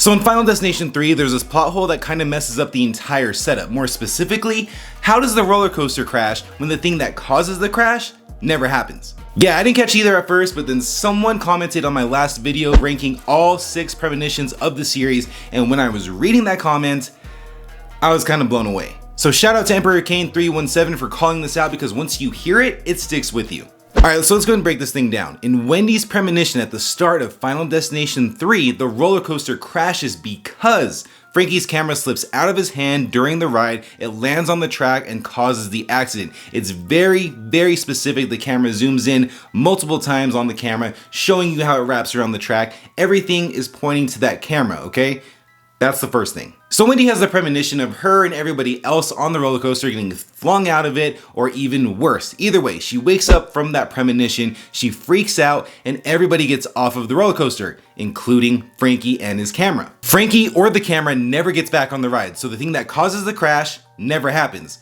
So in Final Destination 3, there's this plot hole that kind of messes up the entire setup. More specifically, how does the roller coaster crash when the thing that causes the crash never happens? Yeah, I didn't catch either at first, but then someone commented on my last video ranking all 6 premonitions of the series, and when I was reading that comment, I was kind of blown away. So shout out to Emperor Kane 317 for calling this out, because once you hear it, it sticks with you. Alright, so let's go and break this thing down. In Wendy's premonition at the start of Final Destination 3, the roller coaster crashes because Frankie's camera slips out of his hand during the ride, it lands on the track and causes the accident. It's very, very specific. The camera zooms in multiple times on the camera, showing you how it wraps around the track. Everything is pointing to that camera, okay? That's the first thing. So Wendy has the premonition of her and everybody else on the roller coaster getting flung out of it, or even worse. Either way, she wakes up from that premonition, she freaks out, and everybody gets off of the roller coaster, including Frankie and his camera. Frankie or the camera never gets back on the ride, so the thing that causes the crash never happens.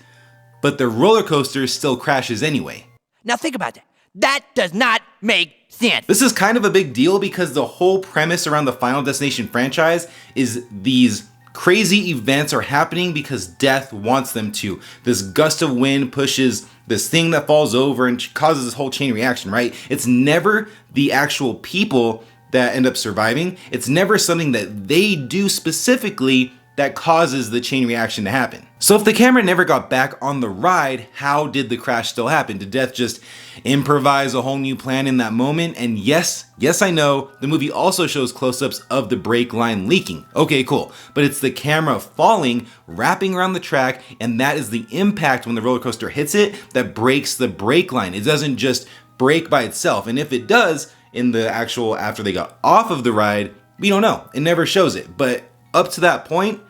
But the roller coaster still crashes anyway. Now think about that. That does not make sense. This is kind of a big deal because the whole premise around the Final Destination franchise is these crazy events are happening because death wants them to. This gust of wind pushes this thing that falls over and causes this whole chain reaction, right? It's never the actual people that end up surviving. It's never something that they do specifically that causes the chain reaction to happen. So if the camera never got back on the ride, how did the crash still happen? Did Death just improvise a whole new plan in that moment? And yes, I know, the movie also shows close-ups of the brake line leaking. Okay, cool. But it's the camera falling, wrapping around the track, and that is the impact when the roller coaster hits it that breaks the brake line. It doesn't just break by itself. And if it does, in the actual, after they got off of the ride, we don't know. It never shows it. But up to that point,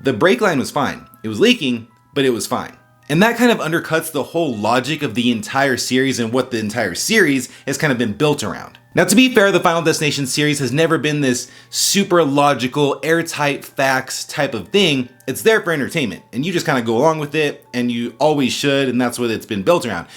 the brake line was fine. It was leaking, but it was fine. And that kind of undercuts the whole logic of the entire series and what the entire series has kind of been built around. Now, to be fair, the Final Destination series has never been this super logical, airtight facts type of thing. It's there for entertainment, and you just kind of go along with it, and you always should, and that's what it's been built around.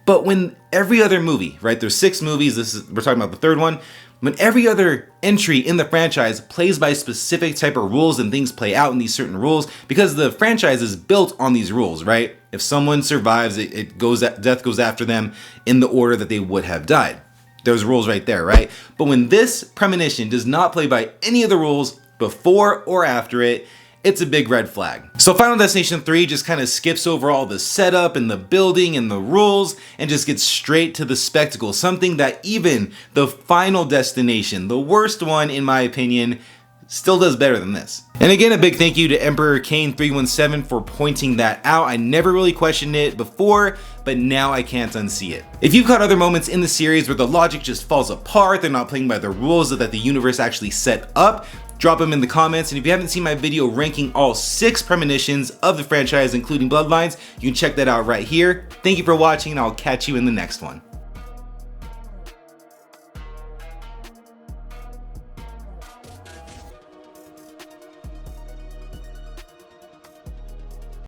But when every other movie, right, there's 6 movies, we're talking about the 3rd one, when every other entry in the franchise plays by specific type of rules and things play out in these certain rules, because the franchise is built on these rules, right? If someone survives, death goes after them in the order that they would have died. There's rules right there, right? But when this premonition does not play by any of the rules before or after it, it's a big red flag. So Final Destination 3 just kind of skips over all the setup and the building and the rules and just gets straight to the spectacle, something that even the Final Destination, the worst one in my opinion, still does better than this. And again, a big thank you to Emperor Kane 317 for pointing that out. I never really questioned it before, but now I can't unsee it. If you've caught other moments in the series where the logic just falls apart, they're not playing by the rules that the universe actually set up, drop them in the comments. And if you haven't seen my video ranking all 6 premonitions of the franchise, including Bloodlines, you can check that out right here. Thank you for watching, and I'll catch you in the next one.